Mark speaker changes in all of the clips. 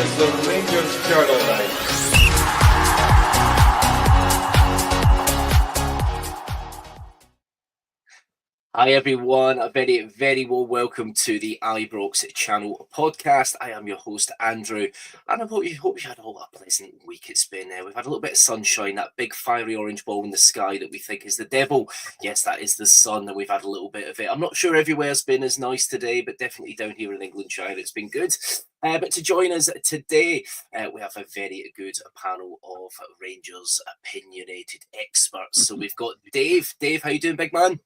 Speaker 1: is the Rangers Journal Night.
Speaker 2: Hi everyone, a very, very warm welcome to the Ibrox channel podcast. I am your host Andrew, and I hope you had a pleasant week. It's been we've had a little bit of sunshine, that big fiery orange ball in the sky that we think is the devil. Yes, that is the sun, and we've had a little bit of it. I'm not sure everywhere's been as nice today, but definitely down here in Englandshire it's been good. But to join us today, we have a very good panel of Rangers opinionated experts. So we've got Dave. Dave, how you doing, big man?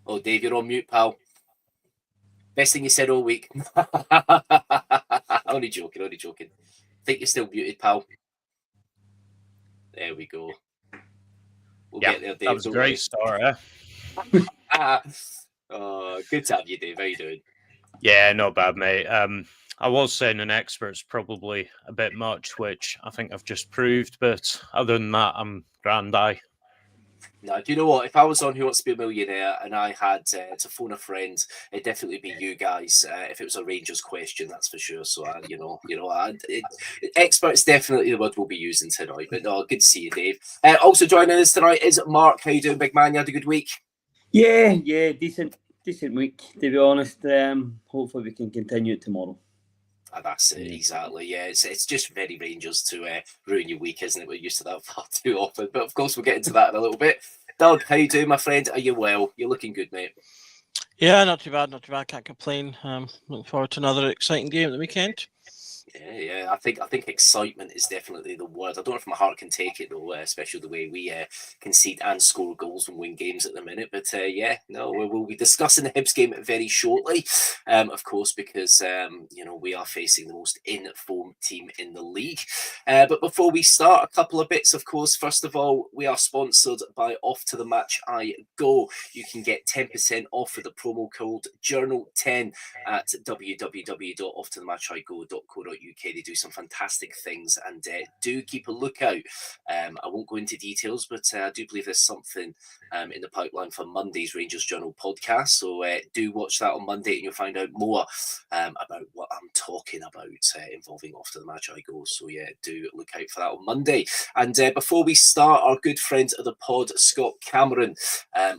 Speaker 2: Oh, Dave, you're on mute, pal. Best thing you said all week. Only joking. Think you're still muted, pal. There we go. We'll get there, Dave.
Speaker 3: That was a great start, eh?
Speaker 2: Oh, good to have you, Dave. How you doing?
Speaker 3: Yeah, not bad, mate. I was saying an expert's probably a bit much, which I think I've just proved, but other than that, I'm grand.
Speaker 2: No, do you know what? If I was on Who Wants to Be a Millionaire and I had to phone a friend, it'd definitely be you guys. If it was a Rangers question, that's for sure. So, experts definitely the word we'll be using tonight. But no, good to see you, Dave. Also joining us tonight is Mark. How you doing, big man? You had a good week?
Speaker 4: Yeah, decent week, to be honest. Hopefully we can continue it tomorrow.
Speaker 2: That's it, exactly. Yeah, it's just very Rangers to ruin your week, isn't it? We're used to that far too often. But of course, we'll get into that in a little bit. Doug, how you doing, my friend? Are you well? You're looking good, mate.
Speaker 5: Yeah, not too bad. Can't complain. Looking forward to another exciting game at the weekend.
Speaker 2: Yeah. I think excitement is definitely the word. I don't know if my heart can take it though, especially the way we concede and score goals and win games at the minute. But we'll be discussing the Hibs game very shortly, of course, because we are facing the most in-form team in the league. But before we start, a couple of bits, of course. First of all, we are sponsored by Off to the Match I Go. You can get 10% off with the promo code Journal10 at www.offtothematchigo.co.uk. They do some fantastic things, and do keep a lookout. I won't go into details, but I do believe there's something in the pipeline for Monday's Rangers Journal podcast. So do watch that on Monday, and you'll find out more about what I'm talking about involving Off to the Match I Go. So yeah, do look out for that on Monday. And before we start, our good friend of the pod, Scott Cameron,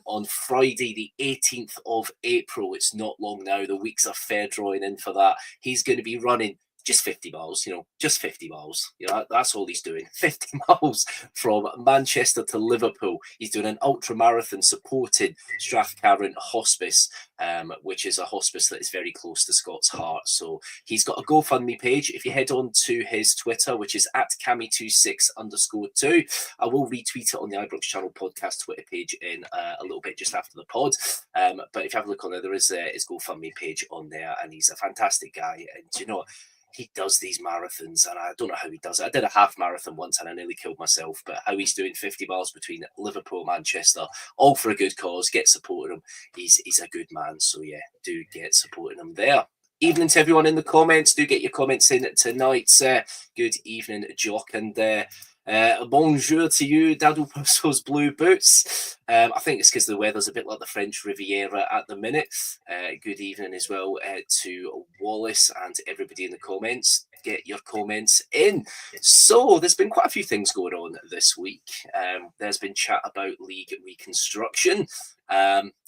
Speaker 2: on Friday, the 18th of April, it's not long now, the weeks are fair drawing in for that. He's going to be running just 50 miles, just 50 miles. That's all he's doing. 50 miles from Manchester to Liverpool. He's doing an ultra marathon supporting Strathcarron Hospice, which is a hospice that is very close to Scott's heart. So he's got a GoFundMe page. If you head on to his Twitter, which is at Cami26_2, I will retweet it on the Ibrox Channel podcast Twitter page in a little bit just after the pod. But if you have a look on there is his GoFundMe page on there, and he's a fantastic guy. And he does these marathons, and I don't know how he does it. I did a half marathon once and I nearly killed myself, but how he's doing 50 miles between Liverpool and Manchester, all for a good cause. Get supporting him. He's a good man. So yeah, do get supporting him there. Evening to everyone in the comments. Do get your comments in tonight. Good evening, Jock, and bonjour to you, Dadu Purcell's Blue Boots. I think it's because the weather's a bit like the French Riviera at the minute. Good evening as well to Wallace and everybody in the comments. Get your comments in. So there's been quite a few things going on this week. There's been chat about league reconstruction.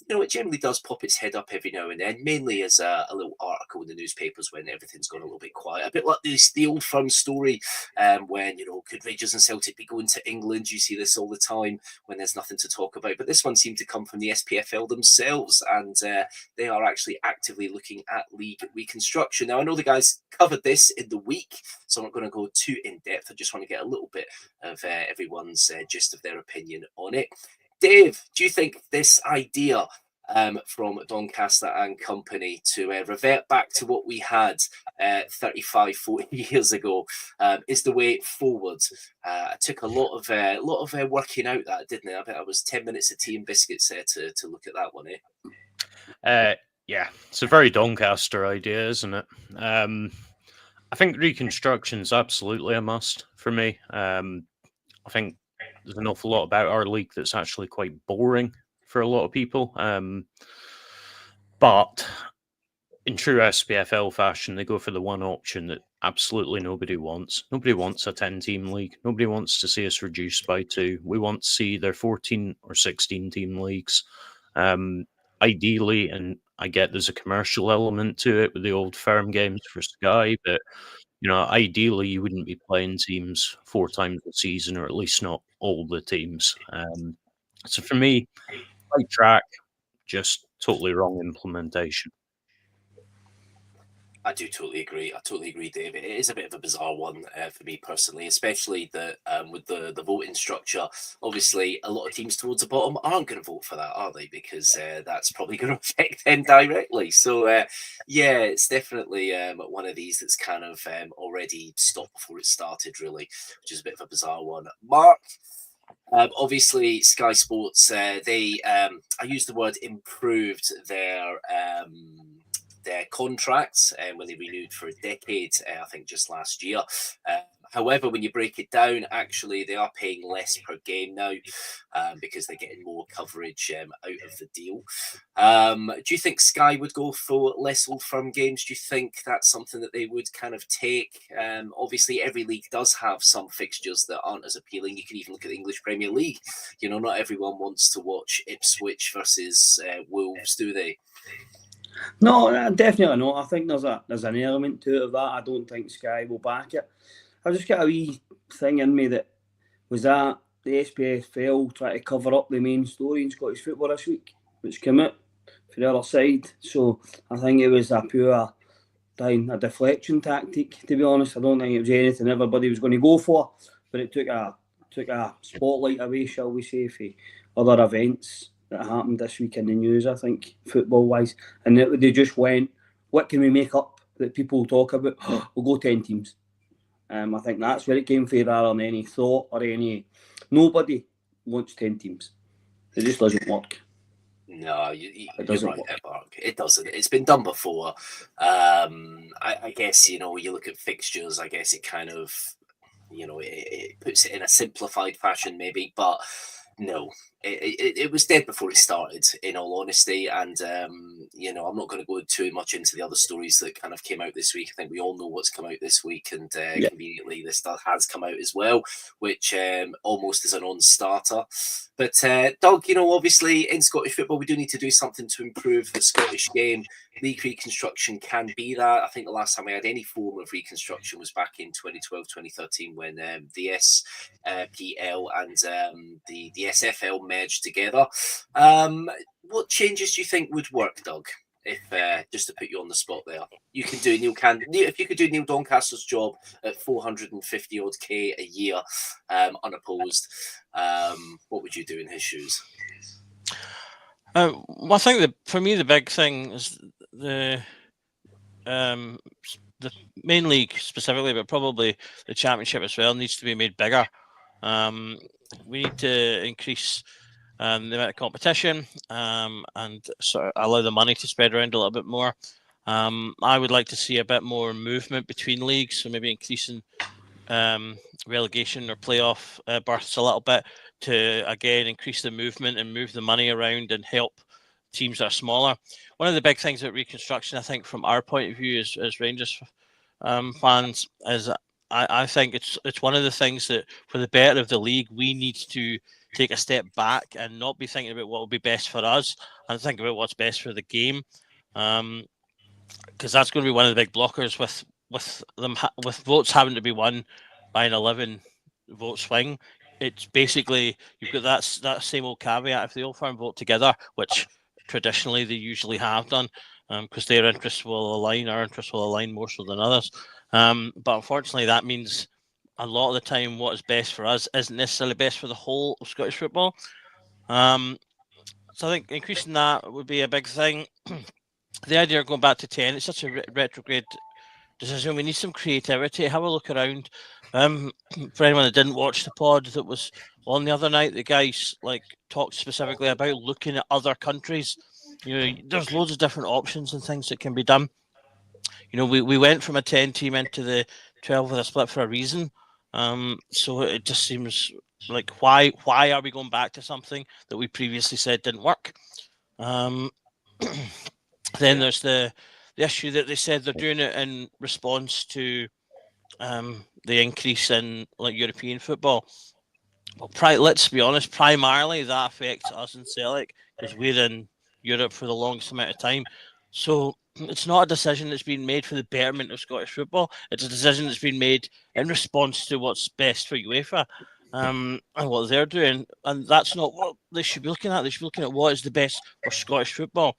Speaker 2: It generally does pop its head up every now and then, mainly as a little article in the newspapers when everything's gone a little bit quiet. A bit like the Old Firm story when, could Rangers and Celtic be going to England? You see this all the time when there's nothing to talk about. But this one seemed to come from the SPFL themselves, and they are actually actively looking at league reconstruction. Now, I know the guys covered this in the week, so I'm not going to go too in-depth. I just want to get a little bit of everyone's gist of their opinion on it. Dave, do you think this idea from Doncaster and company to revert back to what we had 35, 40 years ago is the way forward? It took a lot of working out that, didn't it? I bet I was 10 minutes of tea and biscuits to look at that one,
Speaker 3: Yeah, it's a very Doncaster idea, isn't it? I think reconstruction is absolutely a must for me. I think there's an awful lot about our league that's actually quite boring for a lot of people. But in true SPFL fashion, they go for the one option that absolutely nobody wants. Nobody wants a 10-team league. Nobody wants to see us reduced by 2. We want to see their 14 or 16-team leagues. Ideally, and I get there's a commercial element to it with the old firm games for Sky, but ideally you wouldn't be playing teams 4 times a season, or at least not all the teams. So for me, right track, just totally wrong implementation.
Speaker 2: I do totally agree. I totally agree, Dave. It is a bit of a bizarre one for me personally, especially that with the voting structure. Obviously, a lot of teams towards the bottom aren't going to vote for that, are they? Because that's probably going to affect them directly. So, yeah, it's definitely one of these that's kind of already stopped before it started, really, which is a bit of a bizarre one. Mark? Obviously, Sky Sports, they, I use the word improved their contracts when they renewed for a decade, I think just last year. However, when you break it down, actually, they are paying less per game now because they're getting more coverage out of the deal. Do you think Sky would go for less Old Firm games? Do you think that's something that they would kind of take? Obviously, every league does have some fixtures that aren't as appealing. You can even look at the English Premier League. Not everyone wants to watch Ipswich versus Wolves, do they?
Speaker 4: No, definitely not. I think there's an element to it of that. I don't think Sky will back it. I just got a wee thing in me that was that the SPFL trying to cover up the main story in Scottish football this week, which came out for the other side. So I think it was a deflection tactic, to be honest. I don't think it was anything everybody was going to go for, but it took a spotlight away, shall we say, for other events that happened this week in the news, I think, football-wise. And they just went, what can we make up that people talk about? We'll go 10 teams. I think that's where it came from, rather than any thought or any... Nobody wants 10 teams. It just doesn't work.
Speaker 2: No, it doesn't work. It doesn't. It's been done before. I guess, you look at fixtures, I guess it kind of, it puts it in a simplified fashion maybe, but no, it was dead before it started, in all honesty. And, I'm not going to go too much into the other stories that kind of came out this week. I think we all know what's come out this week, and conveniently this stuff has come out as well, which almost is a non-starter. But, Doug, obviously in Scottish football, we do need to do something to improve the Scottish game. League reconstruction can be that. I think the last time we had any form of reconstruction was back in 2012, 2013, when the SPL and the SFL merged together. What changes do you think would work, Doug? If just to put you on the spot there, you can do if you could do Neil Doncaster's job at 450 odd K a year, unopposed, what would you do in his shoes?
Speaker 5: Well, I think that for me the big thing is the main league specifically, but probably the championship as well, needs to be made bigger. We need to increase the amount of competition and sort of allow the money to spread around a little bit more. I would like to see a bit more movement between leagues, so maybe increasing relegation or playoff berths a little bit to, again, increase the movement and move the money around and help teams that are smaller. One of the big things about reconstruction, I think, from our point of view as Rangers fans, is I think it's one of the things that, for the better of the league, we need to take a step back and not be thinking about what will be best for us and think about what's best for the game, because that's going to be one of the big blockers with votes having to be won by an 11 vote swing. It's basically, you've got that same old caveat: if the Old Firm vote together, which traditionally they usually have done, because their interests will align, our interests will align more so than others. But unfortunately, that means a lot of the time what is best for us isn't necessarily best for the whole of Scottish football. So I think increasing that would be a big thing. The idea of going back to 10, it's such a retrograde decision. We need some creativity. Have a look around. For anyone that didn't watch the pod that was on the other night, the guys talked specifically about looking at other countries. There's loads of different options and things that can be done. We went from a 10 team into the 12 with a split for a reason. So it just seems like, why are we going back to something that we previously said didn't work? Then there's the issue that they said they're doing it in response to the increase in like European football. Well, let's be honest, primarily that affects us in Celtic because we're in Europe for the longest amount of time. So it's not a decision that's been made for the betterment of Scottish football. It's a decision that's been made in response to what's best for UEFA and what they're doing. And that's not what they should be looking at. They should be looking at what is the best for Scottish football.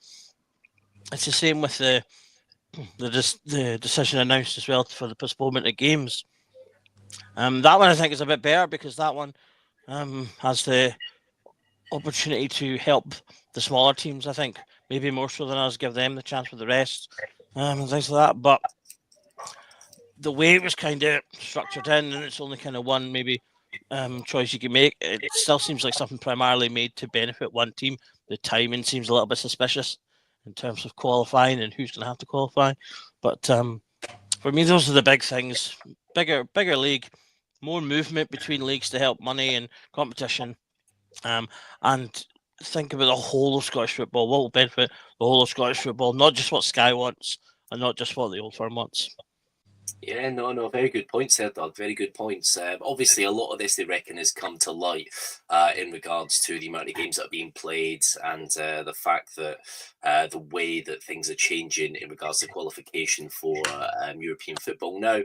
Speaker 5: It's the same with the decision announced as well for the postponement of games. That one I think is a bit better because that one has the opportunity to help the smaller teams, I think, maybe more so than us, give them the chance with the rest and things like that. But the way it was kind of structured in, and it's only kind of one maybe choice you can make, it still seems like something primarily made to benefit one team. The timing seems a little bit suspicious in terms of qualifying and who's going to have to qualify. But for me, those are the big things. Bigger league, more movement between leagues to help money and competition. And think about the whole of Scottish football. What will benefit the whole of Scottish football, not just what Sky wants and not just what the Old Firm wants.
Speaker 2: Yeah, no, very good points there, Doug. Very good points. Obviously, a lot of this, they reckon, has come to light in regards to the amount of games that are being played and the fact that the way that things are changing in regards to qualification for European football. Now,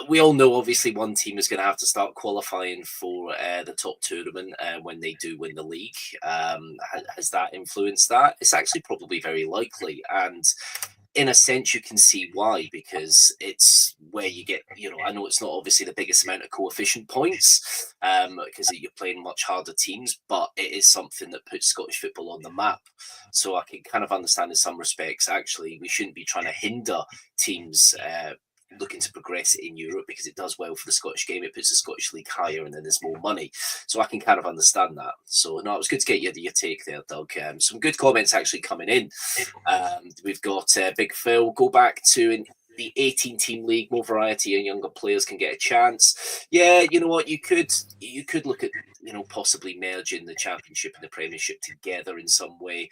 Speaker 2: we all know, obviously, one team is going to have to start qualifying for the top tournament when they do win the league. Has that influenced that? It's actually probably very likely. And in a sense, you can see why, because it's where you get, I know it's not obviously the biggest amount of coefficient points because you're playing much harder teams, but it is something that puts Scottish football on the map. So I can kind of understand in some respects, actually, we shouldn't be trying to hinder teams looking to progress in Europe because it does well for the Scottish game. It puts the Scottish League higher and then there's more money. So I can kind of understand that. So no, it was good to get your take there, Doug. Some good comments actually coming in. We've got Big Phil, go back to the 18-team league, more variety and younger players can get a chance. Yeah, you know what, you could look at possibly merging the Championship and the Premiership together in some way.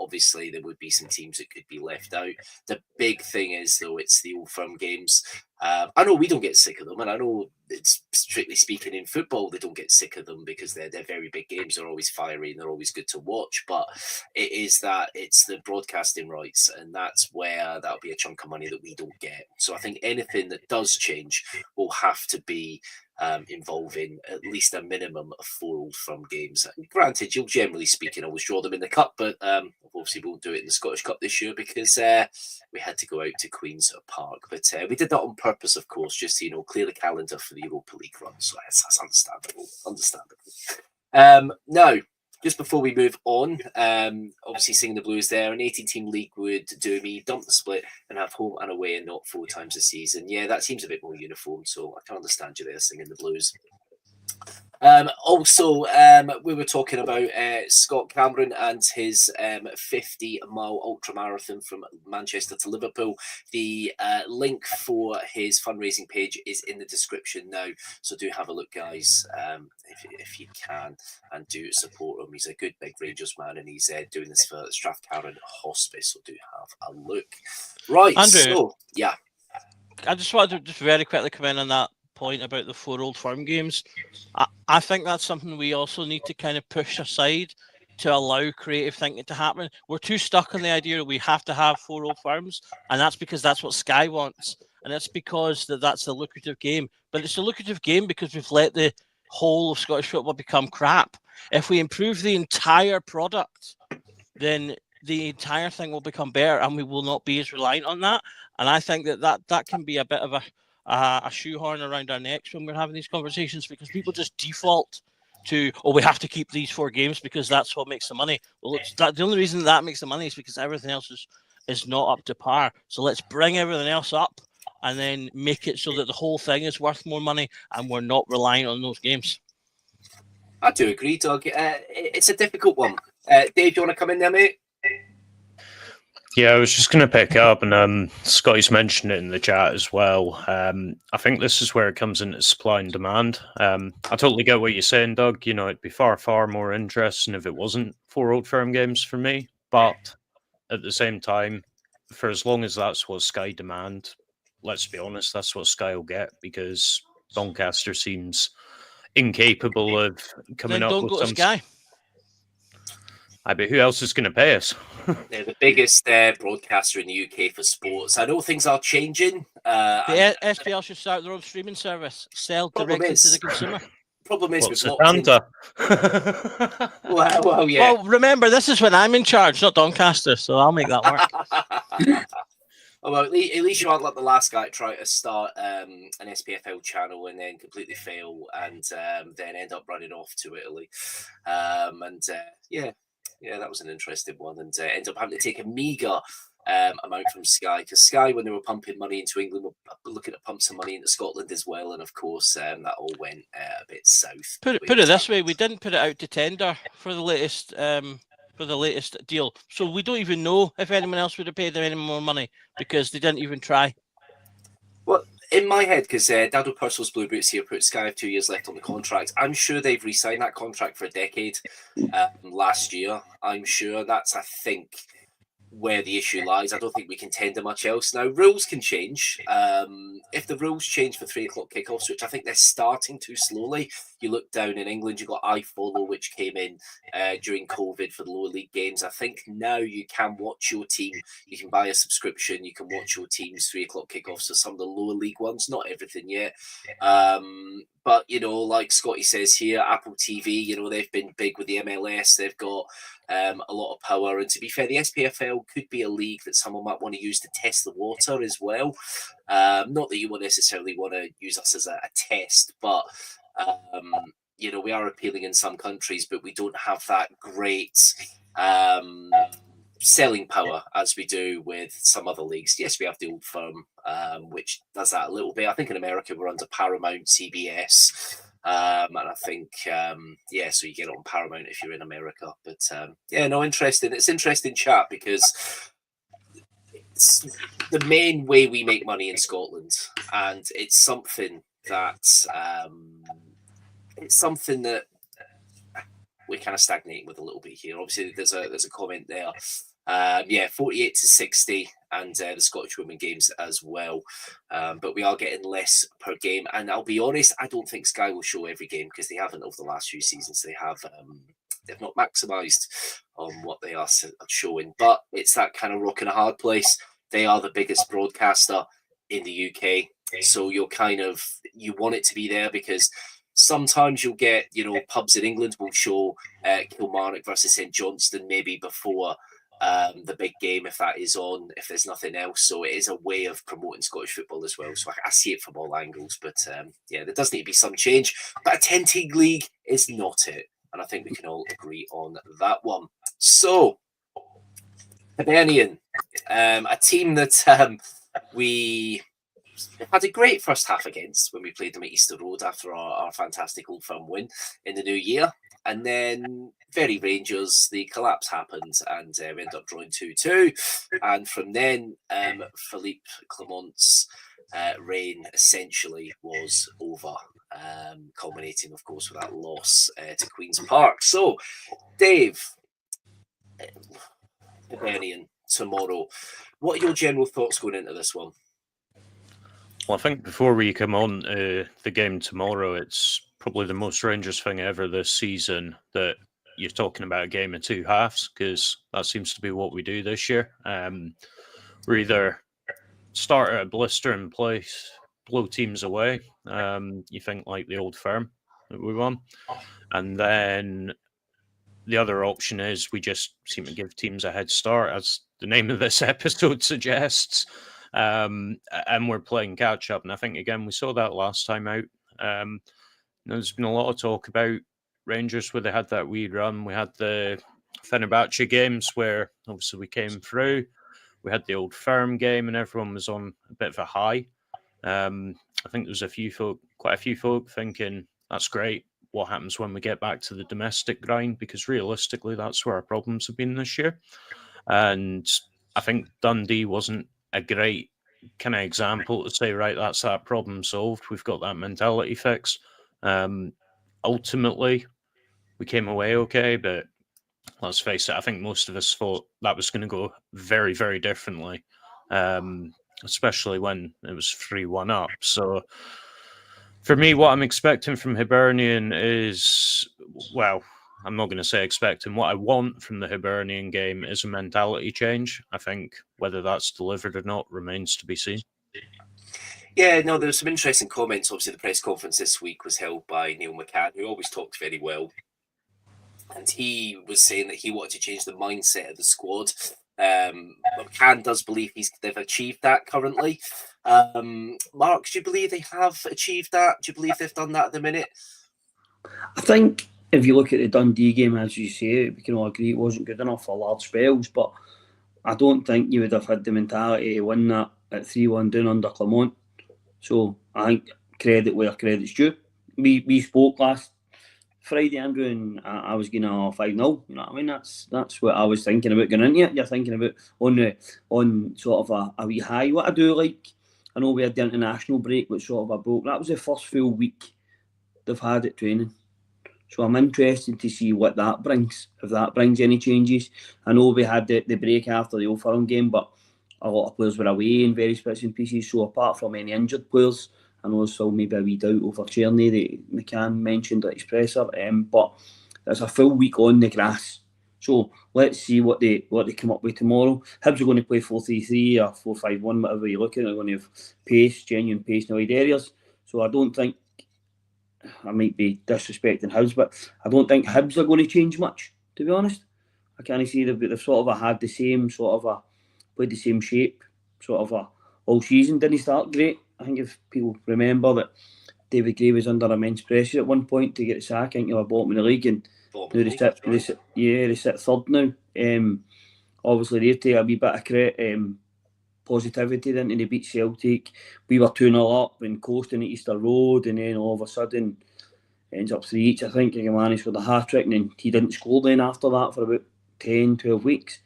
Speaker 2: Obviously, there would be some teams that could be left out. The big thing is, though, it's the Old Firm games. I know we don't get sick of them, and I know it's strictly speaking in football, they don't get sick of them because they're very big games. They're always fiery and they're always good to watch. But it's the broadcasting rights, and that's where that'll be a chunk of money that we don't get. So I think anything that does change will have to be involving at least a minimum of 4 Old Firm games. And granted, you'll generally speaking always draw them in the cup, but obviously we'll do it in the Scottish Cup this year because we had to go out to Queen's Park. But we did that on purpose, of course, just to clear the calendar for the Europa League run. So that's understandable. Now, just before we move on, obviously Singing the Blues there, an 18-team league would do me, dump the split and have home and away and not 4 times a season. Yeah, that seems a bit more uniform, so I can understand you there, Singing the Blues. Also, we were talking about Scott Cameron and his 50-mile ultra marathon from Manchester to Liverpool. The link for his fundraising page is in the description now, so do have a look, guys, if you can, and do support him. He's a good big Rangers man, and he's doing this for Strathcarron Hospice, so do have a look. Right,
Speaker 5: Andrew,
Speaker 2: so, yeah.
Speaker 5: I just wanted to just very quickly come in on that point about the 4 Old Firm games. I think that's something we also need to kind of push aside to allow creative thinking to happen. We're too stuck on the idea that we have to have 4 Old Firms, and that's because that's what Sky wants, and it's because that's a lucrative game. But it's a lucrative game because we've let the whole of Scottish football become crap. If we improve the entire product, then the entire thing will become better, and we will not be as reliant on that. And I think that can be a bit of a shoehorn around our necks when we're having these conversations, because people just default to, we have to keep these 4 games because that's what makes the money. Well, the only reason that makes the money is because everything else is not up to par. So let's bring everything else up and then make it so that the whole thing is worth more money and we're not relying on those games.
Speaker 2: I do agree, Doug. It's a difficult one. Dave, do you want to come in there, mate?
Speaker 3: Yeah, I was just going to pick up, and Scotty's mentioned it in the chat as well. I think this is where it comes into supply and demand. I totally get what you're saying, Doug. It'd be far, far more interesting if it wasn't 4 Old Firm games for me. But at the same time, for as long as that's what Sky demand, let's be honest, that's what Sky will get, because Doncaster seems incapable of coming
Speaker 5: Then
Speaker 3: up
Speaker 5: don't
Speaker 3: with
Speaker 5: go to
Speaker 3: some.
Speaker 5: Sky.
Speaker 3: I bet who else is going to pay us?
Speaker 2: They're the biggest broadcaster in the UK for sports. I know things are changing.
Speaker 5: The SPL should start their own streaming service, sell
Speaker 2: Problem
Speaker 5: directly to
Speaker 2: is-
Speaker 5: the consumer.
Speaker 2: Problem is
Speaker 3: What,
Speaker 2: we've locked in.
Speaker 3: Satanta?
Speaker 2: Well, yeah.
Speaker 5: Well, remember, this is when I'm in charge, not Doncaster, so I'll make that work.
Speaker 2: Well, at least you aren't like the last guy to try to start an SPFL channel and then completely fail and then end up running off to Italy. Yeah, that was an interesting one, and end up having to take a meagre amount from Sky, because Sky, when they were pumping money into England, were looking to pump some money into Scotland as well, and of course that all went a bit south.
Speaker 5: Put it this way: we didn't put it out to tender for the latest deal, so we don't even know if anyone else would have paid them any more money because they didn't even try.
Speaker 2: Well, in my head, because Dado Purcell's Blue Boots here put Sky have 2 years left on the contract. I'm sure they've re-signed that contract for a decade last year. I'm sure that's, I think, where the issue lies. I don't think we can tender much else. Now, rules can change. If the rules change for 3 o'clock kickoffs, which I think they're starting to slowly, you look down in England, you've got iFollow, which came in during COVID for the lower league games. I think now you can watch your team. You can buy a subscription. You can watch your team's 3 o'clock kickoffs for some of the lower league ones. Not everything yet. But, like Scotty says here, Apple TV, they've been big with the MLS. They've got a lot of power. And to be fair, the SPFL could be a league that someone might want to use to test the water as well. Not that you would necessarily want to use us as a test, but, we are appealing in some countries, but we don't have that great selling power as we do with some other leagues. Yes, we have the Old Firm, which does that a little bit. I think in America we're under Paramount, CBS, and I think so you get it on Paramount if you're in America. But interesting. It's interesting chat, because it's the main way we make money in Scotland, and it's something that we're kind of stagnating with a little bit here. Obviously, there's a comment there. 48 to 60, and the Scottish Women games as well. But we are getting less per game. And I'll be honest, I don't think Sky will show every game, because they haven't over the last few seasons. They've not maximised on what they are showing. But it's that kind of rock and a hard place. They are the biggest broadcaster in the UK. So you want it to be there, because sometimes you'll get, pubs in England will show Kilmarnock versus St Johnstone maybe before the big game, if that is on, if there's nothing else. So it is a way of promoting Scottish football as well. So I see it from all angles. But there does need to be some change. But a 10-team league is not it. And I think we can all agree on that one. So, Hibernian, a team that we had a great first half against when we played them at Easter Road after our fantastic Old Firm win in the new year. And then very Rangers, the collapse happened, and we ended up drawing 2-2. And from then, Philippe Clement's reign essentially was over, culminating, of course, with that loss to Queen's Park. So, Dave, Hibernian, tomorrow, what are your general thoughts going into this one?
Speaker 3: Well, I think before we come on the game tomorrow, it's probably the most Rangers thing ever this season that you're talking about a game of 2 halves, because that seems to be what we do this year. We either start at a blistering place, blow teams away. You think like the Old Firm that we won, and then the other option is we just seem to give teams a head start, as the name of this episode suggests. And we're playing catch up. And I think, again, we saw that last time out. There's been a lot of talk about Rangers where they had that wee run. We had the Fenerbahce games where obviously we came through. We had the Old Firm game and everyone was on a bit of a high. I think there was quite a few folk thinking, that's great. What happens when we get back to the domestic grind? Because realistically, that's where our problems have been this year. And I think Dundee wasn't a great kind of example to say, right, that's that problem solved. We've got that mentality fixed. Ultimately, we came away okay, but let's face it, I think most of us thought that was going to go very, very differently, especially when it was 3-1 up. So for me, what I'm expecting from Hibernian is, well, I'm not going to say expecting. What I want from the Hibernian game is a mentality change. I think whether that's delivered or not remains to be seen.
Speaker 2: Yeah, no, there were some interesting comments. Obviously, the press conference this week was held by Neil McCann, who always talked very well. And he was saying that he wanted to change the mindset of the squad. McCann does believe they've achieved that currently. Mark, do you believe they have achieved that? Do you believe they've done that at the minute?
Speaker 4: I think if you look at the Dundee game, as you say, we can all agree it wasn't good enough for large spells, but I don't think you would have had the mentality to win that at 3-1 down under Clermont. So I think credit where credit's due. We spoke last Friday, Andrew, and I was going 5-0. You know what I mean? That's what I was thinking about going into it. You're thinking about on sort of a wee high. What I do like, I know we had the international break, which sort of a broke. That was the first full week they've had at training. So I'm interested to see what that brings, if that brings any changes. I know we had the break after the Old Firm game, but a lot of players were away in various bits and pieces. So apart from any injured players, I know there's still maybe a wee doubt over Tierney that McCann mentioned at his presser, but there's a full week on the grass. So let's see what they come up with tomorrow. Hibs are going to play 4-3-3 or 4-5-1, whatever you're looking at. They're going to have pace, genuine pace in wide areas. So I don't think, I might be disrespecting Hibs, but I don't think Hibs are going to change much, to be honest. I can't see they've sort of had the same sort of played the same shape sort of all season. Didn't start great. I think if people remember that David Gray was under immense pressure at one point to get the sack. I think they were bottom of the league, and now they sit third now. Obviously they take a wee bit of positivity then, and they beat Celtic. We were 2-0 up and coasting at Easter Road, and then all of a sudden it ends up 3-each. I think Gigamani scored a hat-trick, and then he didn't score then after that for about 10-12 weeks.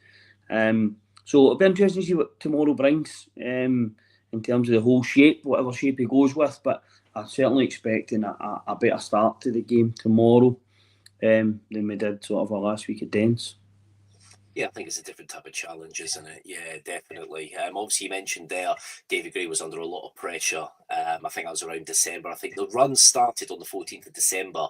Speaker 4: So it'll be interesting to see what tomorrow brings in terms of the whole shape, whatever shape he goes with. But I'm certainly expecting a better start to the game tomorrow than we did sort of last week at Dens.
Speaker 2: Yeah, I think it's a different type of challenge, isn't it? Yeah, definitely. Obviously, you mentioned there David Gray was under a lot of pressure. I think that was around December. I think the run started on the 14th of December,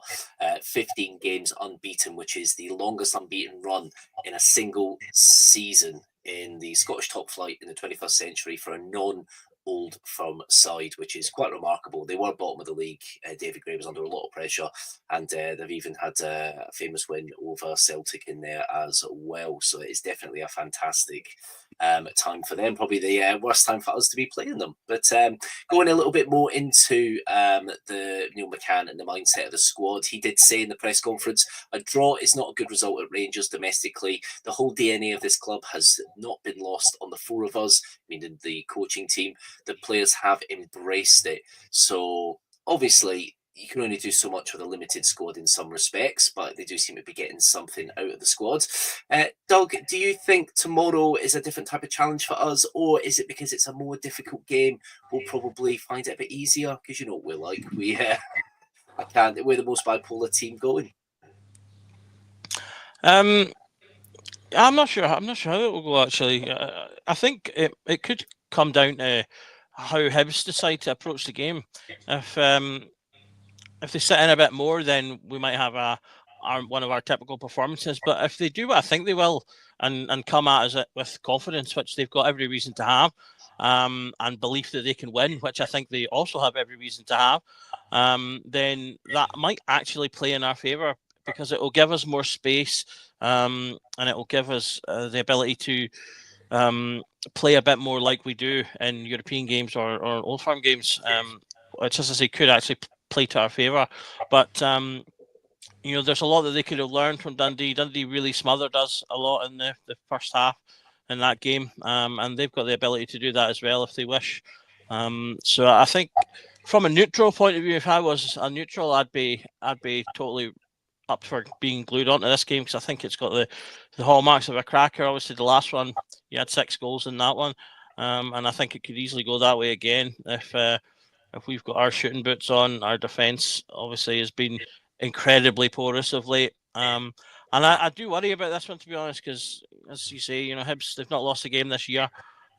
Speaker 2: 15 games unbeaten, which is the longest unbeaten run in a single season in the Scottish top flight in the 21st century for a Old Firm side, which is quite remarkable. They were bottom of the league. David Gray was under a lot of pressure, and they've even had a famous win over Celtic in there as well. So it's definitely a fantastic time for them. Probably the worst time for us to be playing them. But going a little bit more into the Neil McCann and the mindset of the squad, he did say in the press conference, a draw is not a good result at Rangers domestically. The whole DNA of this club has not been lost on the four of us, meaning the coaching team. The players have embraced it. So obviously you can only do so much with a limited squad in some respects, but they do seem to be getting something out of the squad. Doug, do you think tomorrow is a different type of challenge for us, or is it because it's a more difficult game we'll probably find it a bit easier? Because you know what we're like. We're the most bipolar team going.
Speaker 5: I'm not sure. I'm not sure how it will go. Actually, I think it could come down to how Hibs decide to approach the game. If they sit in a bit more, then we might have one of our typical performances. But if they do what I think they will, and come at us with confidence, which they've got every reason to have, and belief that they can win, which I think they also have every reason to have, then that might actually play in our favour, because it will give us more space, and it will give us the ability to play a bit more like we do in European games or Old Firm games, which, as I say, could actually play to our favour. But there's a lot that they could have learned from Dundee. Dundee really smothered us a lot in the first half in that game, and they've got the ability to do that as well if they wish. So I think, from a neutral point of view, if I was a neutral, I'd be totally up for being glued onto this game, because I think it's got the hallmarks of a cracker. Obviously, the last one, you had 6 goals in that one, and I think it could easily go that way again if we've got our shooting boots on. Our defence obviously has been incredibly porous of late. And I do worry about this one, to be honest, because as you say, Hibs, they've not lost a game this year.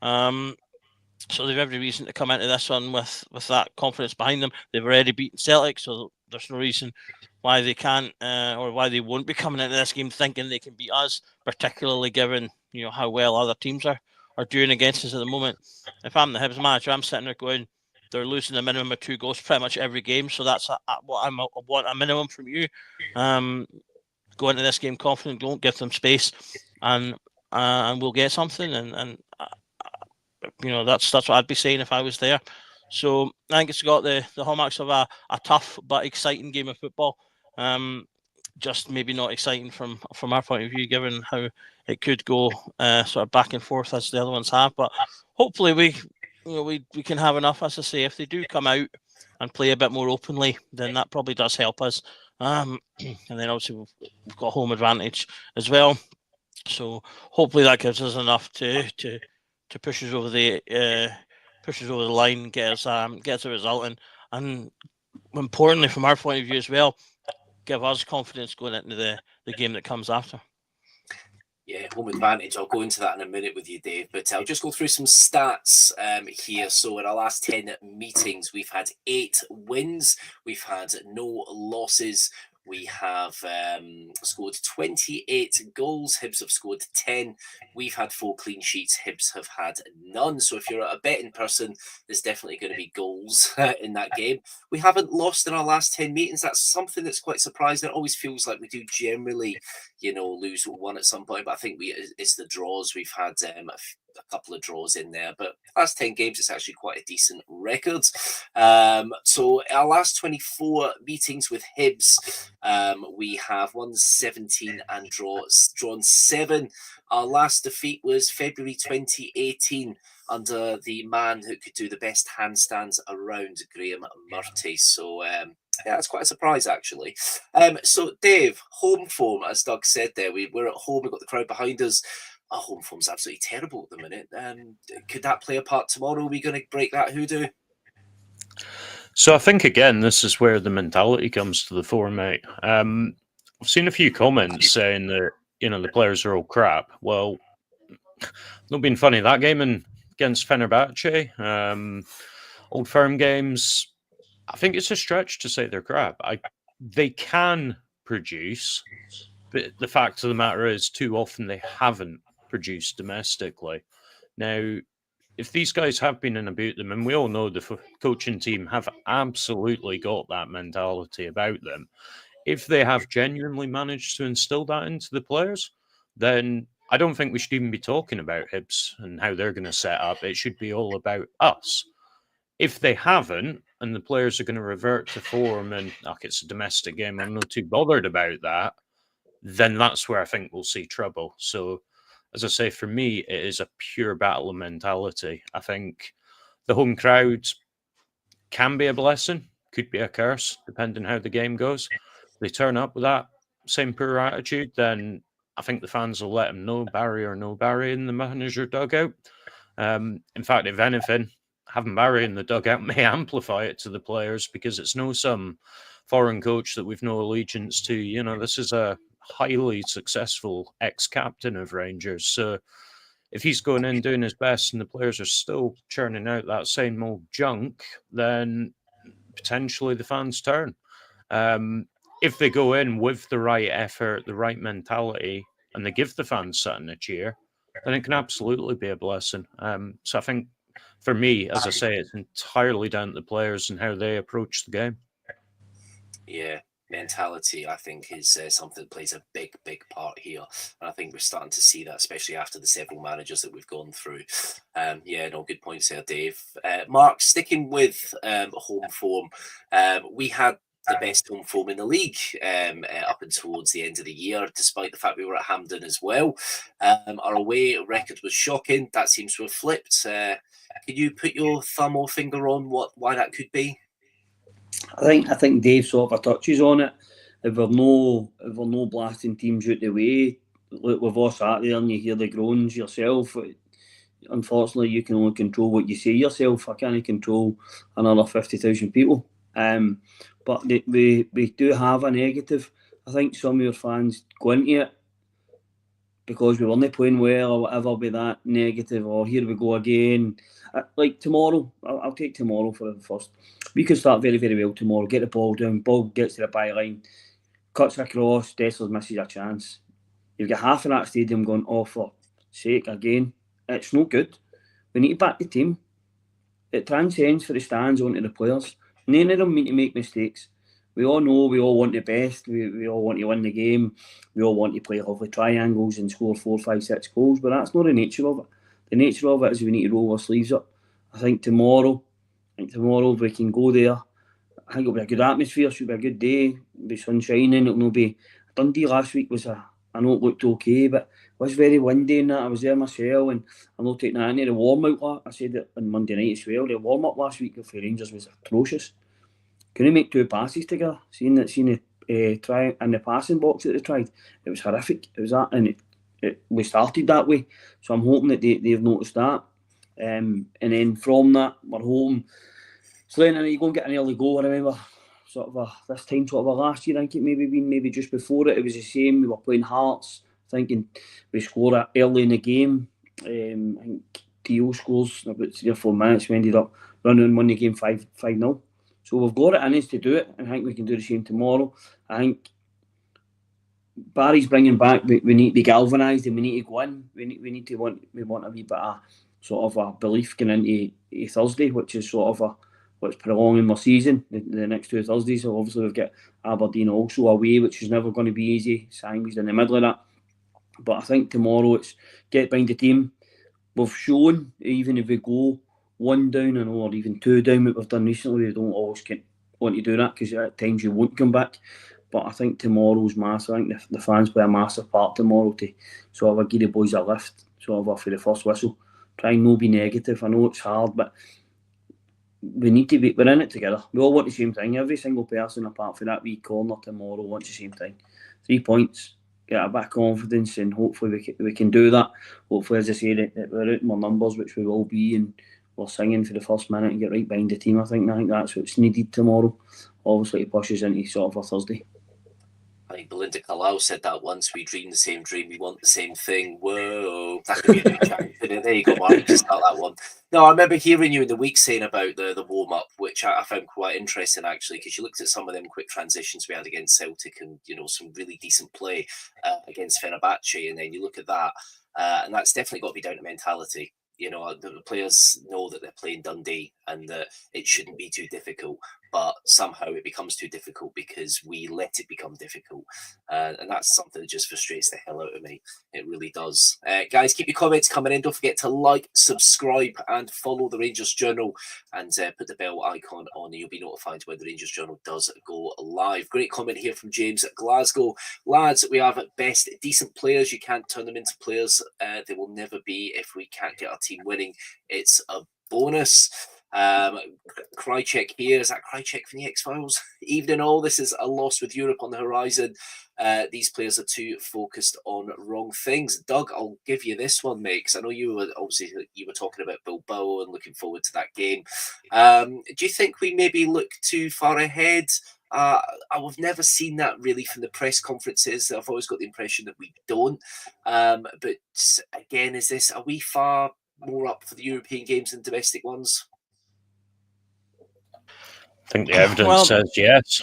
Speaker 5: So they've every reason to come into this one with that confidence behind them. They've already beaten Celtic, so there's no reason why they can't or why they won't be coming into this game thinking they can beat us, particularly given how well other teams are doing against us at the moment. If I'm the Hibs manager, I'm sitting there going, they're losing a minimum of 2 goals pretty much every game, so that's what I want a minimum from you. Go into this game confident, don't give them space, and we'll get something. And that's what I'd be saying if I was there. So I think it's got the hallmarks of a tough but exciting game of football. Just maybe not exciting from our point of view, given how it could go sort of back and forth as the other ones have. But hopefully we can have enough. As I say, if they do come out and play a bit more openly, then that probably does help us. And then obviously we've got home advantage as well. So hopefully that gives us enough to push us over the line, get us a result, and importantly from our point of view as well, give us confidence going into the game that comes after.
Speaker 2: Yeah, home advantage. I'll go into that in a minute with you, Dave, but I'll just go through some stats here. So in our last 10 meetings, we've had 8 wins. We've had no losses. We have scored 28 goals. Hibs have scored 10. We've had 4 clean sheets. Hibs have had none. So if you're a betting person, there's definitely going to be goals in that game. We haven't lost in our last 10 meetings. That's something that's quite surprising. It always feels like we do generally, lose one at some point. But I think it's the draws. We've had a couple of draws in there, but last 10 games it's actually quite a decent record. So our last 24 meetings with Hibs, we have won 17 and drawn 7. Our last defeat was February 2018 under the man who could do the best handstands around, Graham Murty. So yeah, that's quite a surprise, actually. So Dave, home form, as Doug said there, we're at home, we've got the crowd behind us. Our home form's absolutely terrible at the minute. Could that play a part tomorrow? Are we going to break that hoodoo?
Speaker 3: So I think, again, this is where the mentality comes to the fore, mate. I've seen a few comments saying that, the players are all crap. Well, not being funny, that game against Fenerbahce, Old Firm games, I think it's a stretch to say they're crap. They can produce, but the fact of the matter is too often they haven't produced domestically. Now, if these guys have been in about them, and we all know the coaching team have absolutely got that mentality about them, if they have genuinely managed to instill that into the players, then I don't think we should even be talking about Hibs and how they're going to set up. It should be all about us. If they haven't, and the players are going to revert to form and, it's a domestic game, I'm not too bothered about that, then that's where I think we'll see trouble. So, as I say, for me, it is a pure battle of mentality. I think the home crowd can be a blessing, could be a curse, depending how the game goes. If they turn up with that same poor attitude, then I think the fans will let them know, Barry or no Barry in the manager dugout. In fact, if anything, having Barry in the dugout may amplify it to the players, because it's no some foreign coach that we've no allegiance to. This is a highly successful ex-captain of Rangers. So if he's going in doing his best and the players are still churning out that same old junk, then potentially the fans turn. If they go in with the right effort, the right mentality, and they give the fans something to cheer, then it can absolutely be a blessing. So I think for me, as I say, it's entirely down to the players and how they approach the game.
Speaker 2: Yeah. Mentality, I think, is something that plays a big part here, and I think we're starting to see that, especially after the several managers that we've gone through. Good points there, Dave. Mark, sticking with home form, we had the best home form in the league up and towards the end of the year, despite the fact we were at Hampden as well. Our away record was shocking. That seems to have flipped. Can you put your thumb or finger on why that could be?
Speaker 4: I think Dave sort of touches on it. If we're no blasting teams out the way, look, we've all sat there and you hear the groans yourself. Unfortunately, you can only control what you say yourself. I can't control another 50,000 people. But we do have a negative. I think some of your fans go into it because we weren't playing well or whatever, be that negative, or here we go again. Like tomorrow, I'll take tomorrow for the first. We could start very, very well tomorrow, get the ball down, ball gets to the byline, cuts across, Dessler misses a chance. You've got half of that stadium going, oh, for sake, again. It's no good. We need to back the team. It transcends for the stands onto the players. None of them need to make mistakes. We all know we all want the best. We all want to win the game. We all want to play lovely triangles and score 4, 5, 6 goals, but that's not the nature of it. The nature of it is we need to roll our sleeves up. I think tomorrow we can go there. I think it'll be a good atmosphere. It should be a good day. It'll be sun shining. It'll not be. Dundee last week was I know it looked okay, but it was very windy and that. I was there myself, and I'm not taking that into the warm out. I said it on Monday night as well. The warm up last week for Rangers was atrocious. Couldn't make 2 passes together. Seeing the try in the passing box that they tried, it was horrific. It was that, and we started that way. So I'm hoping that they've noticed that. And then from that, we're hoping. So then you go and get an early goal. I remember this time last year, I think it maybe just before it was the same. We were playing Hearts, thinking we scored it early in the game. I think Theo scores in about 3 or 4 minutes. We ended up running and won the game 5-0. So we've got it in us to do it, and I think we can do the same tomorrow. I think Barry's bringing back. We need to be galvanised, and we need to go in. We want a wee bit of sort of a belief going into Thursday, which is sort of what's prolonging my season. The next 2 Thursdays, so obviously we've got Aberdeen also away, which is never going to be easy. Sandwiched in the middle of that, but I think tomorrow it's get behind the team. We've shown even if we go 1 down or even 2 down, what we've done recently, we don't always want to do that because at times you won't come back. But I think tomorrow's massive. I think the fans play a massive part tomorrow to sort of give the boys a lift, sort of for the first whistle. Try and not be negative. I know it's hard, but we need to be. We're in it together. We all want the same thing. Every single person, apart from that wee corner tomorrow, wants the same thing. 3 points, get a bit of confidence, and hopefully we can do that. Hopefully, as I say, that we're out in our numbers, which we will be, and we're singing for the first minute and get right behind the team. I think that's what's needed tomorrow. Obviously, to push us into sort of a Thursday.
Speaker 2: I think Belinda Carlisle said that once. We dream the same dream, we want the same thing. Whoa, that could be a new chant. There you go, Mark. Just start that one. No, I remember hearing you in the week saying about the warm up, which I found quite interesting actually, because you looked at some of them quick transitions we had against Celtic, and some really decent play against Fenerbahce, and then you look at that, and that's definitely got to be down to mentality. The players know that they're playing Dundee and that it shouldn't be too difficult, but somehow it becomes too difficult because we let it become difficult. And that's something that just frustrates the hell out of me. It really does. Guys, keep your comments coming in. Don't forget to like, subscribe, and follow the Rangers Journal, and put the bell icon on, and you'll be notified when the Rangers Journal does go live. Great comment here from James at Glasgow. Lads, we have at best decent players. You can't turn them into players. They will never be if we can't get our team winning. It's a bonus. Krychek here. Is that Krychek from the X-Files? Evening all. This is a loss with Europe on the horizon. These players are too focused on wrong things. Doug, I'll give you this one, mate, because I know you were talking about Bilbao and looking forward to that game. Do you think we maybe look too far ahead? I've never seen that really from the press conferences. I've always got the impression that we don't. But again, are we far more up for the European games than domestic ones?
Speaker 3: I think the evidence says yes.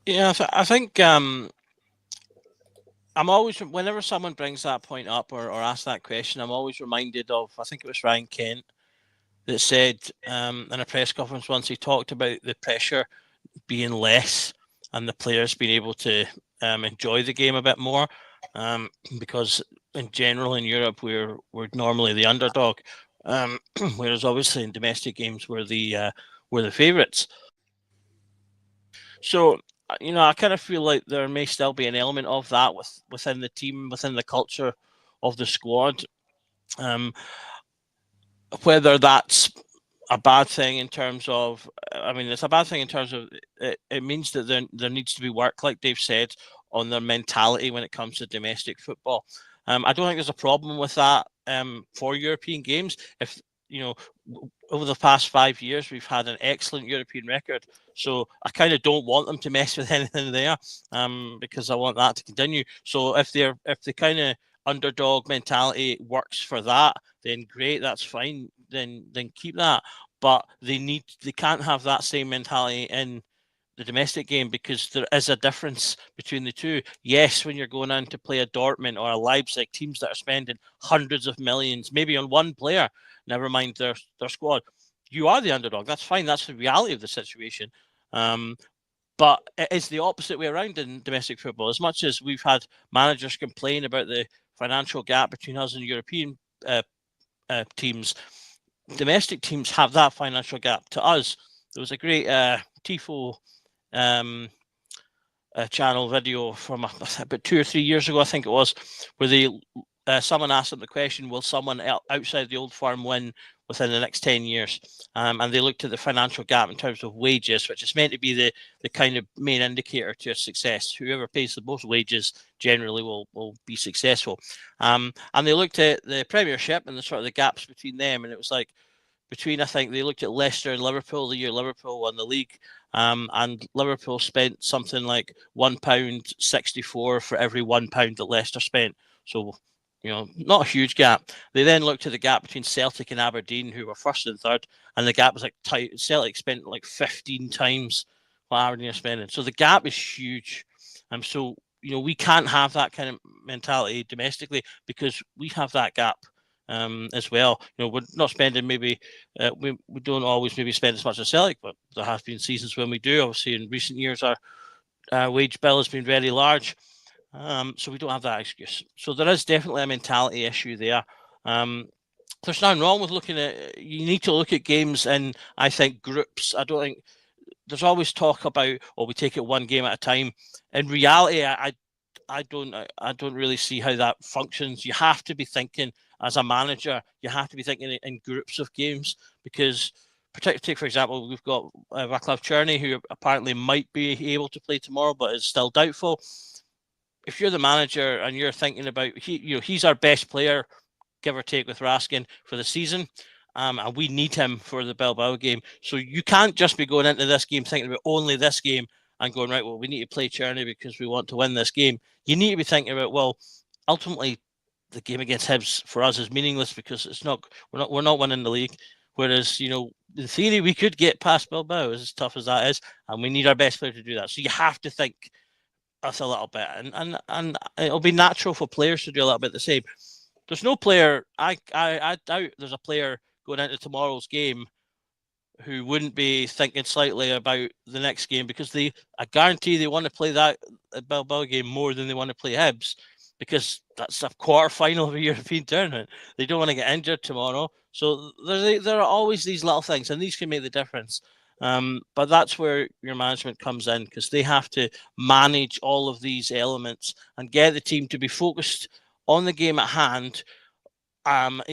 Speaker 5: Yeah, I think I'm always, whenever someone brings that point up or asks that question, I'm always reminded of, I think it was Ryan Kent that said in a press conference once, he talked about the pressure being less and the players being able to enjoy the game a bit more, because in general in Europe we're normally the underdog, whereas obviously in domestic games we're the favourites. So I kind of feel like there may still be an element of that within the team, within the culture of the squad. Whether that's a bad thing in terms of, it's a bad thing in terms of it means that there needs to be work, like Dave said, on their mentality when it comes to domestic football. I don't think there's a problem with that for European games. If over the past 5 years, we've had an excellent European record. So I kind of don't want them to mess with anything there, because I want that to continue. So if the kind of underdog mentality works for that, then great, that's fine. Then keep that. But they can't have that same mentality in the domestic game, because there is a difference between the two. Yes, when you're going in to play a Dortmund or a Leipzig, teams that are spending hundreds of millions, maybe on one player, never mind their squad, you are the underdog. That's fine. That's the reality of the situation. But it is the opposite way around in domestic football. As much as we've had managers complain about the financial gap between us and European teams, domestic teams have that financial gap. To us, there was a great Tifo channel video from about 2 or 3 years ago, I think it was, where someone asked them the question, will someone outside the Old Firm win within the next 10 years? And they looked at the financial gap in terms of wages, which is meant to be the kind of main indicator to success. Whoever pays the most wages generally will be successful. And they looked at the Premiership and the sort of the gaps between them, and it was like, I think they looked at Leicester and Liverpool the year Liverpool won the league, and Liverpool spent something like £1.64 for every £1 that Leicester spent. So, not a huge gap. They then looked at the gap between Celtic and Aberdeen, who were first and third, and the gap was like tight. Celtic spent like 15 times what Aberdeen are spending. So the gap is huge. So, we can't have that kind of mentality domestically, because we have that gap as well. We're not spending maybe we don't always maybe spend as much as Celtic, but there have been seasons when we do. Obviously, in recent years, our wage bill has been very large, so we don't have that excuse. So there is definitely a mentality issue there. There's nothing wrong with looking at. You need to look at games in, I think, groups. I don't think there's always talk about, we take it one game at a time. In reality, I don't really see how that functions. You have to be thinking as a manager. You have to be thinking in groups of games, because particularly, take for example, we've got Václav Černý, who apparently might be able to play tomorrow, but is still doubtful. If you're the manager and you're thinking about he's our best player, give or take, with Raskin for the season, and we need him for the Bilbao game. So you can't just be going into this game thinking about only this game and going, right, well, we need to play Černý because we want to win this game. You need to be thinking about, well, ultimately the game against Hibs for us is meaningless because we're not winning the league. Whereas, in theory, we could get past Bilbao, as tough as that is, and we need our best player to do that. So you have to think us a little bit, and it'll be natural for players to do a little bit the same. There's no player, I doubt there's a player going into tomorrow's game who wouldn't be thinking slightly about the next game, because I guarantee they want to play that Bilbao game more than they want to play Hibs, because that's a quarter final of a European tournament. They don't want to get injured tomorrow. So there are always these little things, and these can make the difference. But that's where your management comes in, because they have to manage all of these elements and get the team to be focused on the game at hand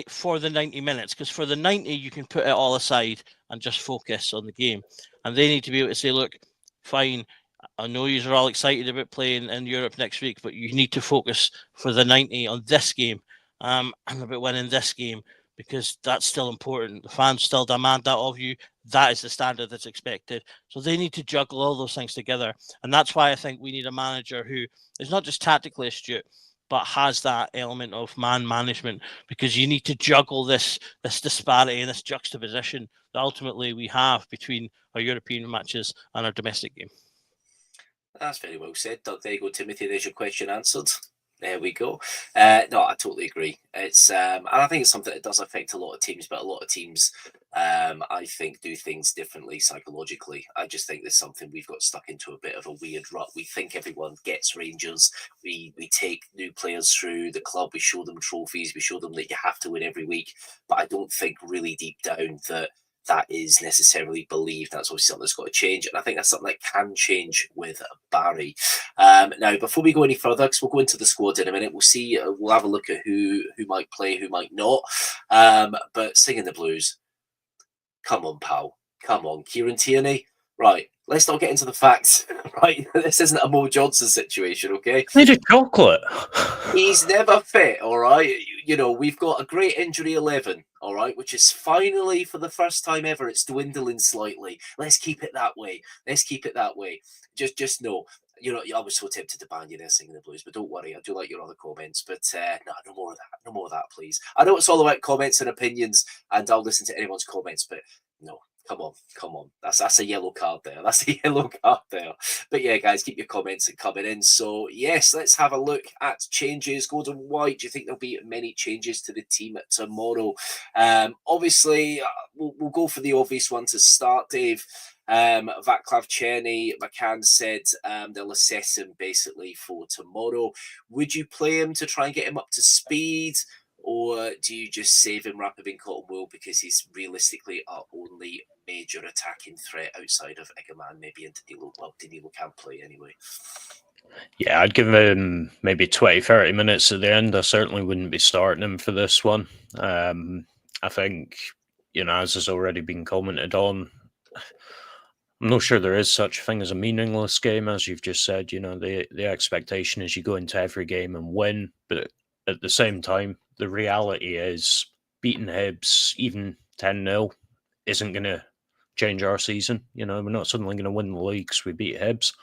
Speaker 5: for the 90 minutes. Because for the 90, you can put it all aside and just focus on the game. And they need to be able to say, look, fine, I know you're all excited about playing in Europe next week, but you need to focus for the 90 on this game and about winning this game, because that's still important. The fans still demand that of you. That is the standard that's expected. So they need to juggle all those things together. And that's why I think we need a manager who is not just tactically astute, but has that element of man management, because you need to juggle this disparity and this juxtaposition that ultimately we have between our European matches and our domestic game.
Speaker 2: That's very well said, Doug. There you go, Timothy. There's your question answered. There we go. No, I totally agree. It's and I think it's something that does affect a lot of teams, but a lot of teams, I think, do things differently psychologically. I just think there's something we've got stuck into a bit of a weird rut. We think everyone gets Rangers. We take new players through the club. We show them trophies. We show them that you have to win every week. But I don't think really deep down that is necessarily believed. That's obviously something that's got to change, and I think that's something that can change with Barry. Now, before we go any further, because we'll go into the squad in a minute, we'll have a look at who might play, who might not. But singing the blues, come on, pal, come on, Kieran Tierney. Right, let's not get into the facts. Right, this isn't a Mo Johnson situation, okay?
Speaker 3: Made of chocolate.
Speaker 2: He's never fit, all right. we've got a great injury 11, all right, which is finally, for the first time ever, it's dwindling slightly. Let's keep it that way. Just know, I was so tempted to ban you there singing the blues, but don't worry, I do like your other comments. But no more of that. No more of that, please. I know it's all about comments and opinions, and I'll listen to anyone's comments, but no. Come on. That's a yellow card there. But yeah, guys, keep your comments coming in. So yes, let's have a look at changes. Gordon White, do you think there'll be many changes to the team tomorrow? Obviously, we'll go for the obvious one to start, Dave. Vaclav Cherny, McCann said they'll assess him basically for tomorrow. Would you play him to try and get him up to speed? Or do you just save him, wrap him in cotton wool, because he's realistically our only major attacking threat outside of Egerman, maybe into Danilo? Well, Danilo can't play anyway.
Speaker 3: Yeah, I'd give him maybe 20, 30 minutes at the end. I certainly wouldn't be starting him for this one. I think, as has already been commented on, I'm not sure there is such a thing as a meaningless game, as you've just said. The expectation is you go into every game and win, but at the same time, the reality is beating Hibs, even 10-0, isn't going to change our season. We're not suddenly going to win the league because we beat Hibs.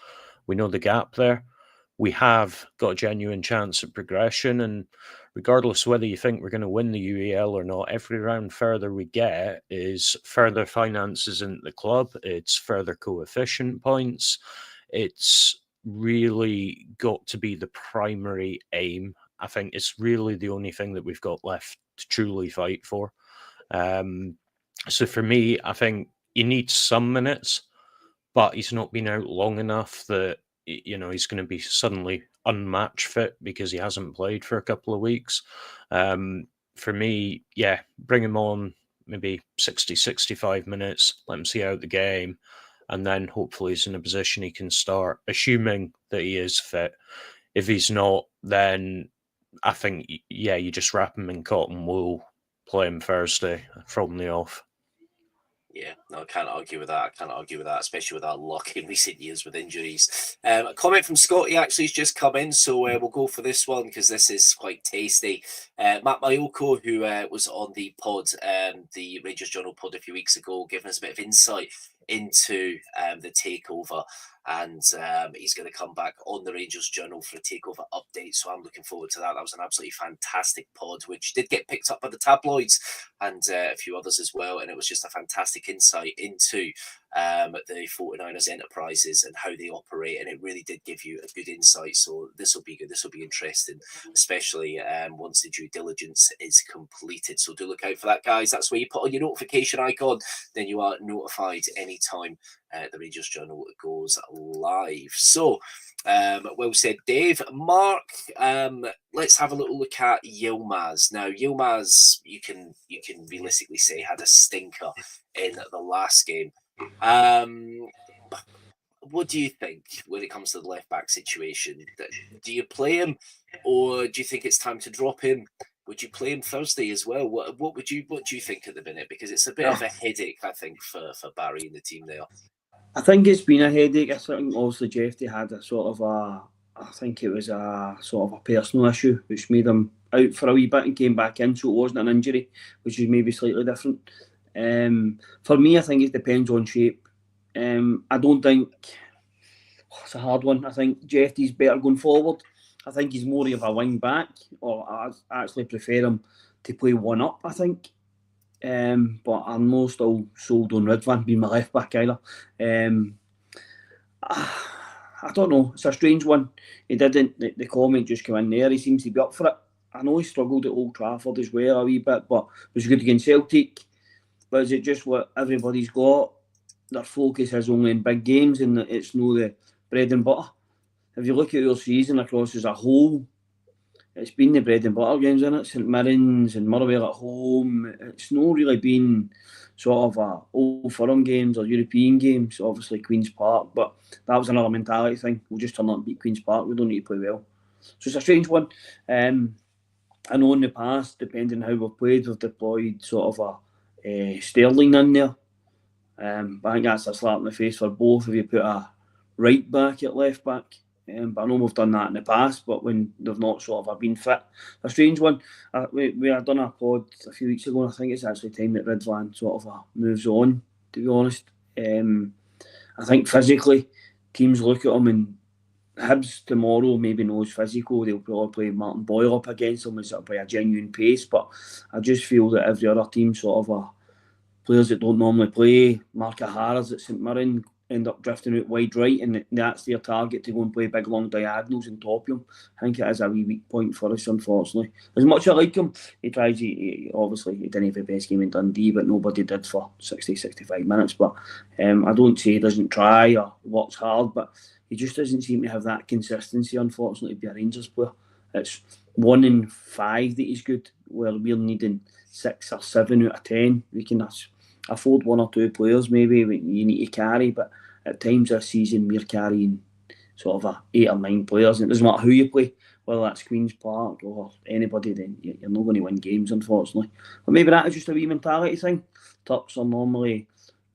Speaker 3: We know the gap there. We have got a genuine chance of progression, and regardless of whether you think we're going to win the UEL or not, every round further we get is further finances into the club. It's further coefficient points. It's really got to be the primary aim. I think it's really the only thing that we've got left to truly fight for. So for me, I think he needs some minutes, but he's not been out long enough that he's going to be suddenly unmatch fit because he hasn't played for a couple of weeks. For me, yeah, bring him on maybe 60, 65 minutes, let him see out the game, and then hopefully he's in a position he can start, assuming that he is fit. If he's not, then I think, yeah, you just wrap him in cotton wool, play him Thursday from the off.
Speaker 2: Yeah, no, I can't argue with that. Especially with our luck in recent years with injuries. A comment from Scotty actually has just come in, so we'll go for this one because this is quite tasty. Matt Mayoko, who was on the pod, the Rangers Journal pod a few weeks ago, giving us a bit of insight into the takeover. And he's going to come back on the Rangers Journal for a takeover update. So I'm looking forward to that. That was an absolutely fantastic pod, which did get picked up by the tabloids and a few others as well. And it was just a fantastic insight into the 49ers enterprises and how they operate. And it really did give you a good insight. So this will be good. This will be interesting, especially once the due diligence is completed. So do look out for that, guys. That's where you put on your notification icon. Then you are notified anytime the Rangers Journal goes live. So, well said, Dave. Mark, let's have a little look at Yilmaz. Now, Yilmaz, you can realistically say had a stinker in the last game. What do you think when it comes to the left back situation? Do you play him, or do you think it's time to drop him? Would you play him Thursday as well? What do you think at the minute? Because it's a bit of a headache, I think, for Barry and the team there.
Speaker 4: I think it's been a headache. I think obviously Jeffy had a sort of I think it was a sort of a personal issue which made him out for a wee bit and came back in, so it wasn't an injury, which is maybe slightly different. For me, I think it depends on shape. I don't think it's a hard one. I think Jeffy's better going forward. I think he's more of a wing back, or I actually prefer him to play one up, I think. But I'm not still sold on Ridvan being my left back either. I don't know. It's a strange one. He didn't. The comment just came in there. He seems to be up for it. I know he struggled at Old Trafford as well a wee bit, but it was good against Celtic. But is it just what everybody's got? Their focus is only in big games, and it's no the bread and butter. If you look at your season across as a whole, it's been the bread and butter games, isn't it? St Mirren's and Motherwell at home. It's not really been sort of a Old Firm games or European games, obviously Queen's Park, but that was another mentality thing. We'll just turn up and beat Queen's Park. We don't need to play well. So it's a strange one. I know in the past, depending on how we've played, we've deployed sort of a Sterling in there. But I think that's a slap in the face for both. If you put a right back at left back, But I know we've done that in the past, but when they've not sort of been fit. A strange one. We had done a pod a few weeks ago, and I think it's actually time that Ridvan sort of moves on, to be honest. I think physically, teams look at him, and Hibs tomorrow maybe knows physical. They'll probably play Martin Boyle up against him, and it'll be a genuine pace. But I just feel that every other team sort of players that don't normally play, Mark O'Hara's at St Mirren, end up drifting out wide right, and that's their target, to go and play big long diagonals and top him. I think it is a wee weak point for us, unfortunately. As much as I like him, he tries. Obviously he didn't have the best game in Dundee, but nobody did for 60-65 minutes. But I don't say he doesn't try or works hard, but he just doesn't seem to have that consistency, unfortunately, to be a Rangers player. It's 1 in 5 that he's good, where we're needing 6 or 7 out of 10. We can afford 1 or 2 players maybe you need to carry, but at times this season we're carrying sort of 8 or 9 players, and it doesn't matter who you play, whether that's Queen's Park or anybody, then you're not going to win games, unfortunately. But maybe that is just a wee mentality thing. Turks are normally,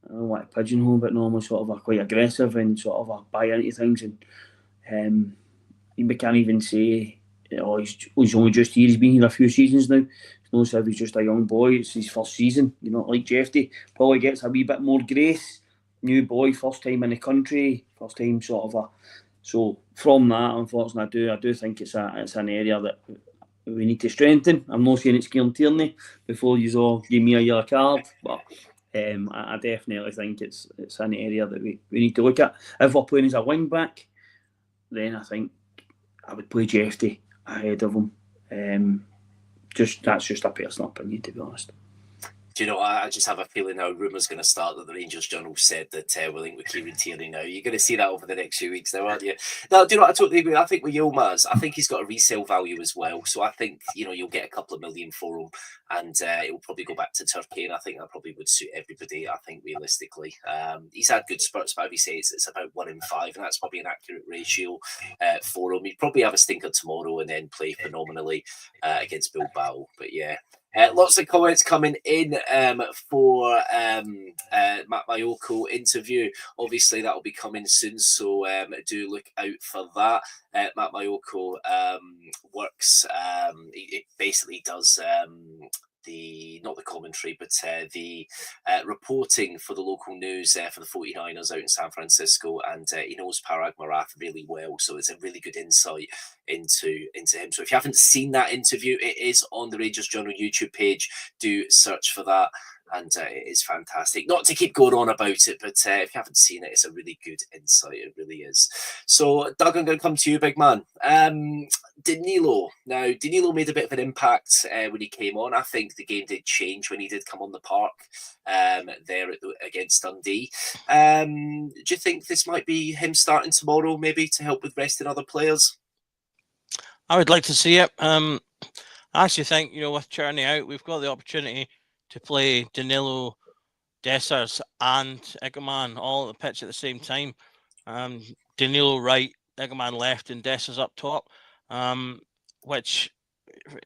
Speaker 4: I don't want to pigeonhole, but normally sort of quite aggressive and sort of buy into things, and we can't even say, he's only just here, he's been here a few seasons now. Knows how he's just a young boy. It's his first season, like Jeffy. Probably gets a wee bit more grace. New boy, first time in the country, first time sort of So from that, unfortunately, I do think it's an area that we need to strengthen. I'm not saying it's Kieran Tierney before you all give me a yellow card, but I definitely think it's an area that we need to look at. If we're playing as a wing back, then I think I would play Jeffy ahead of him. That's just a personal opinion, to be honest.
Speaker 2: Do you know, I just have a feeling now rumours going to start that the Rangers Journal said that we're linked with Kieran Tierney now. You're going to see that over the next few weeks now, aren't you? No, do you know what? I totally agree. I think with Yilmaz, I think he's got a resale value as well. So I think, you'll get a couple of million for him, and it will probably go back to Turkey, and I think that probably would suit everybody, I think, realistically. He's had good spurts, but as we say, it's about 1 in 5, and that's probably an accurate ratio for him. He'd probably have a stinker tomorrow and then play phenomenally against Bilbao. But yeah. Lots of comments coming in for Matt Mayoko interview. Obviously, that will be coming soon, so do look out for that. Matt Mayoko works. He basically does not the commentary, but the reporting for the local news for the 49ers out in San Francisco, and he knows Parag Marath really well, so it's a really good insight into him. So if you haven't seen that interview, it is on the Rangers Journal YouTube page. Do search for that, and it is fantastic. Not to keep going on about it, but if you haven't seen it, it's a really good insight. It really is. So, Doug, I'm going to come to you, big man. Danilo. Now, Danilo made a bit of an impact when he came on. I think the game did change when he did come on the park there against Dundee. Do you think this might be him starting tomorrow, maybe, to help with resting other players?
Speaker 5: I would like to see it. I actually think, with Cherney out, we've got the opportunity to play Danilo, Dessers and Egerman all at the pitch at the same time. Danilo right, Egerman left, and Dessers up top, which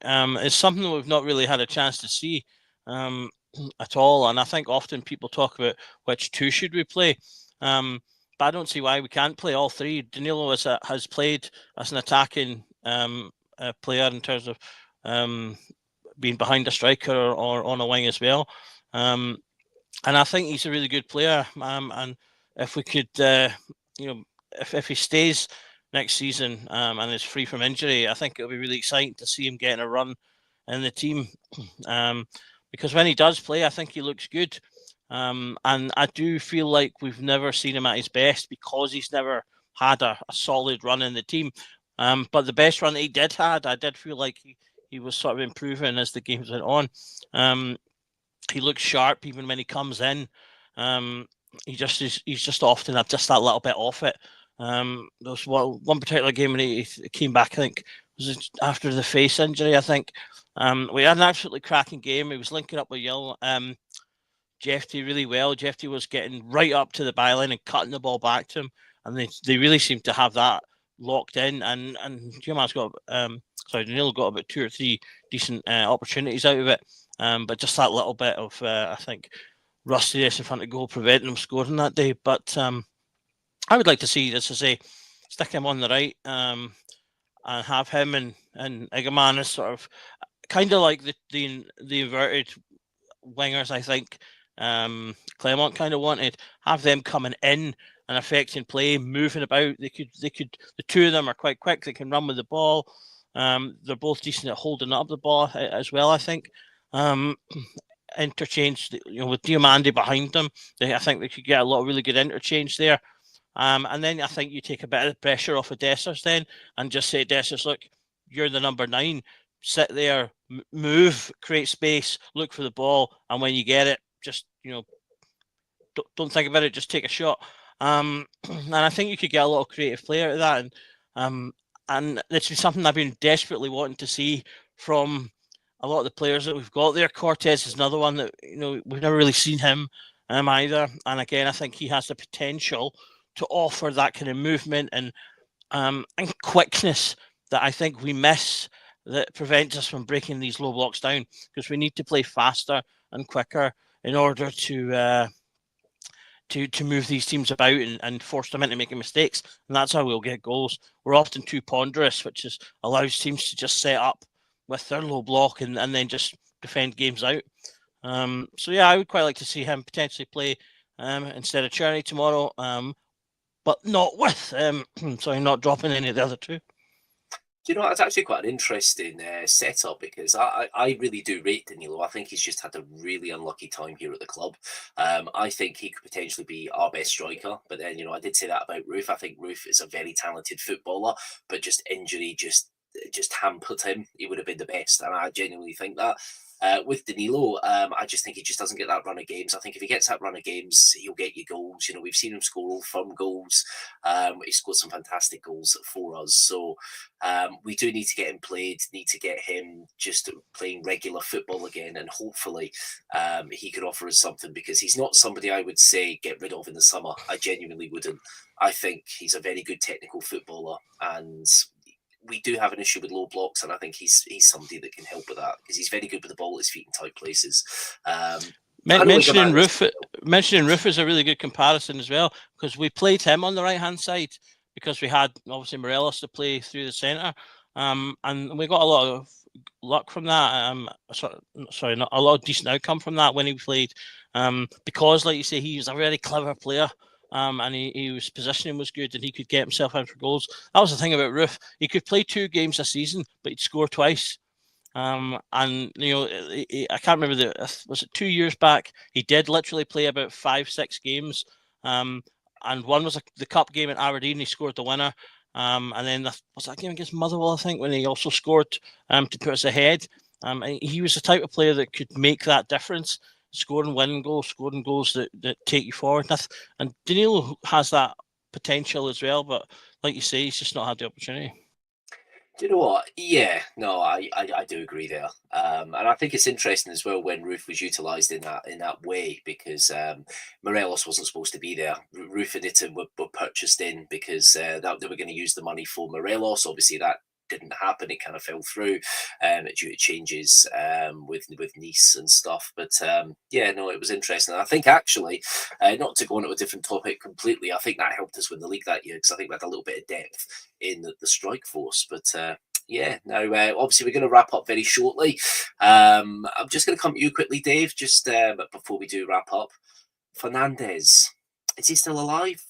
Speaker 5: is something that we've not really had a chance to see at all. And I think often people talk about which two should we play, but I don't see why we can't play all three. Danilo has played as an attacking player in terms of being behind a striker or on a wing as well. And I think he's a really good player. And if we could, if he stays next season and is free from injury, I think it'll be really exciting to see him getting a run in the team. Because when he does play, I think he looks good. And I do feel like we've never seen him at his best because he's never had a solid run in the team. But the best run he did had, I did feel like he was sort of improving as the games went on. He looks sharp even when he comes in. He's just often just that little bit off it. There was one particular game when he came back, I think, was after the face injury, I think. We had an absolutely cracking game. He was linking up with Jeffy really well. Jeffy was getting right up to the byline and cutting the ball back to him. And they really seemed to have that locked in. And Danilo got about 2 or 3 decent opportunities out of it. But just that little bit of, I think, rustiness in front of goal preventing him scoring that day. But I would like to see, as I say, stick him on the right, and have him and Igaman as sort of kind of like the inverted wingers. I think Clement kind of wanted, have them coming in and affecting play, moving about. They could. The two of them are quite quick. They can run with the ball. They're both decent at holding up the ball as well, I think. Interchange, with Diomande behind them, I think they could get a lot of really good interchange there. And then I think you take a bit of the pressure off of Dessers then, and just say, Dessers, look, you're the number 9. Sit there, move, create space, look for the ball, and when you get it, just don't think about it, just take a shot. And I think you could get a lot of creative play out of that. And it's been something I've been desperately wanting to see from a lot of the players that we've got there. Cortez is another one that we've never really seen him either. And again, I think he has the potential to offer that kind of movement and quickness that I think we miss, that prevents us from breaking these low blocks down, because we need to play faster and quicker in order to move these teams about and force them into making mistakes. And that's how we'll get goals. We're often too ponderous, which allows teams to just set up with their low block and then just defend games out. So yeah, I would quite like to see him potentially play instead of Czerny tomorrow, but not with not dropping any of the other two.
Speaker 2: Do you know, it's actually quite an interesting setup, because I really do rate Danilo. I think he's just had a really unlucky time here at the club. I think he could potentially be our best striker, but then, I did say that about Roof. I think Roof is a very talented footballer, but just injury just hampered him. He would have been the best, and I genuinely think that. With Danilo, I just think he just doesn't get that run of games. I think if he gets that run of games, he'll get you goals. We've seen him score all firm goals. He scored some fantastic goals for us. So we do need to get him played, need to get him just playing regular football again. And hopefully he could offer us something, because he's not somebody I would say get rid of in the summer. I genuinely wouldn't. I think he's a very good technical footballer, and we do have an issue with low blocks, and I think he's somebody that can help with that, because he's very good with the ball at his feet in tight places.
Speaker 5: Mentioning Roof is a really good comparison as well, because we played him on the right hand side because we had obviously Morelos to play through the centre, and we got a lot of luck from that. Not a lot of decent outcome from that when he played, because, like you say, he was a very clever player. And his positioning was good, and he could get himself in for goals. That was the thing about Roof. He could play 2 games a season, but he'd score twice. I can't remember, was it 2 years back? He did literally play about 5-6 games. And one was the cup game at Aberdeen. He scored the winner. And then was that game against Motherwell, I think, when he also scored to put us ahead. He was the type of player that could make that difference. Scoring goals that take you forward. And Danilo has that potential as well, but like you say, he's just not had the opportunity.
Speaker 2: Do you know what? Yeah, no, I do agree there. And I think it's interesting as well when Roof was utilised in that way, because Morelos wasn't supposed to be there. Roof and Itten were purchased in because they were going to use the money for Morelos. Obviously, that didn't happen. It kind of fell through due to changes with Nice and stuff. But yeah, no, it was interesting. And I think actually, not to go on to a different topic completely, I think that helped us win the league that year, because I think we had a little bit of depth in the strike force. But yeah, now obviously we're going to wrap up very shortly. I'm just going to come to you quickly, Dave, just before we do wrap up. Fernandez, is he still alive?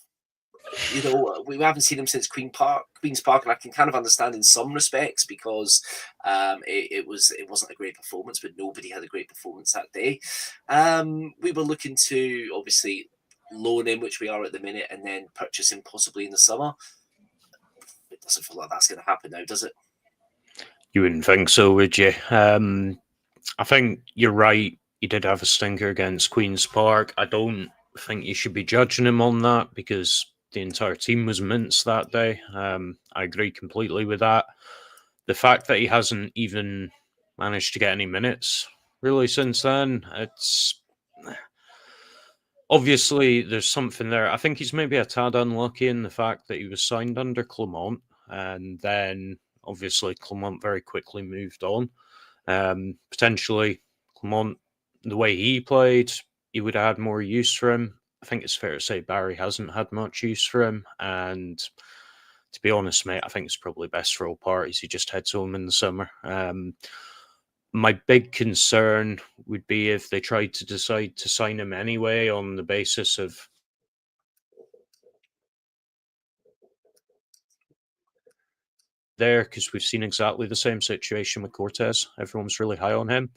Speaker 2: We haven't seen him since Queen's Park, and I can kind of understand in some respects, because it wasn't a great performance, but nobody had a great performance that day. We were looking to obviously loan him, which we are at the minute, and then purchase him possibly in the summer. It doesn't feel like that's going to happen now, does it?
Speaker 3: You wouldn't think so, would you? I think you're right. He did have a stinker against Queen's Park. I don't think you should be judging him on that, because the entire team was minced that day. I agree completely with that. The fact that he hasn't even managed to get any minutes really since then, it's obviously there's something there. I think he's maybe a tad unlucky in the fact that he was signed under Clement, and then obviously Clement very quickly moved on. Potentially Clement, the way he played, he would have had more use for him. I think it's fair to say Barry hasn't had much use for him, and to be honest, mate, I think it's probably best for all parties. He just heads home in the summer. My big concern would be if they tried to decide to sign him anyway on the basis of there, because we've seen exactly the same situation with Cortez. Everyone's really high on him.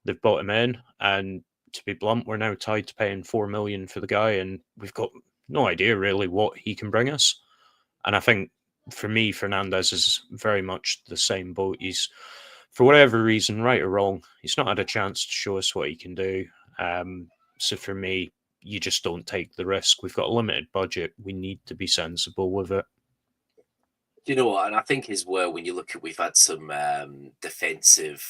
Speaker 3: They've bought him in, and to be blunt, we're now tied to paying $4 million for the guy, and we've got no idea really what he can bring us. And I think for me, Fernandez is very much the same boat. He's, for whatever reason, right or wrong, he's not had a chance to show us what he can do. So for me, you just don't take the risk. We've got a limited budget. We need to be sensible with it.
Speaker 2: You know what, and I think as well, when you look at, we've had some defensive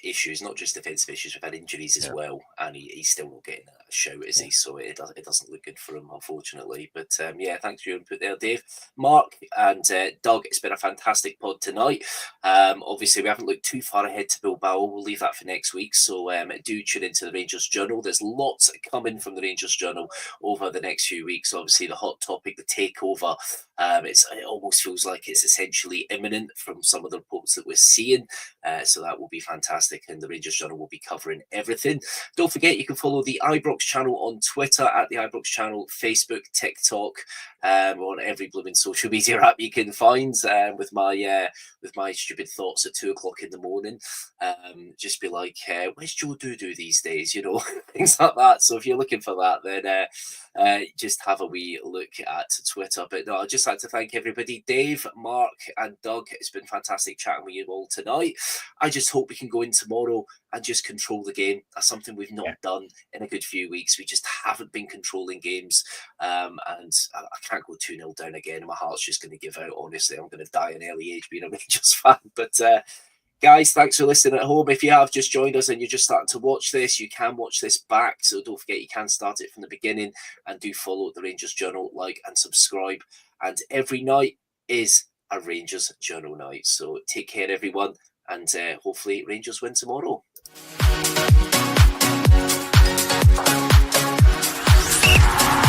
Speaker 2: issues, not just defensive issues, we've had injuries as well, and he's still not getting a shout, is he? So it doesn't look good for him, unfortunately. But yeah, thanks for your input there, Dave. Mark and Doug, it's been a fantastic pod tonight. Obviously, we haven't looked too far ahead to Bilbao. We'll leave that for next week. So do tune into the Rangers Journal. There's lots coming from the Rangers Journal over the next few weeks. Obviously, the hot topic, the takeover, it almost feels like it's essentially imminent from some of the reports that we're seeing. So that will be fantastic, and the Rangers Journal will be covering everything. Don't forget, you can follow the Ibrox channel on Twitter at the Ibrox channel, Facebook, TikTok, on every blooming social media app you can find. With my stupid thoughts at 2:00 in the morning, just be like, where's Joe Doodoo these days? You know, things like that. So if you're looking for that, then just have a wee look at Twitter. But no, I'd just like to thank everybody, Dave, Mark, and Doug. It's been fantastic chatting with you all tonight. I just hope we can go in tomorrow and just control the game. That's something we've not done in a good few weeks. We just haven't been controlling games, and I can't go 2-0 down again. My heart's just going to give out. Honestly, I'm going to die in early age being a Rangers fan. But guys, thanks for listening at home. If you have just joined us and you're just starting to watch this, you can watch this back. So don't forget, you can start it from the beginning, and do follow the Rangers Journal, like and subscribe. And every night is a Rangers Journal night. So take care, everyone, and hopefully Rangers win tomorrow.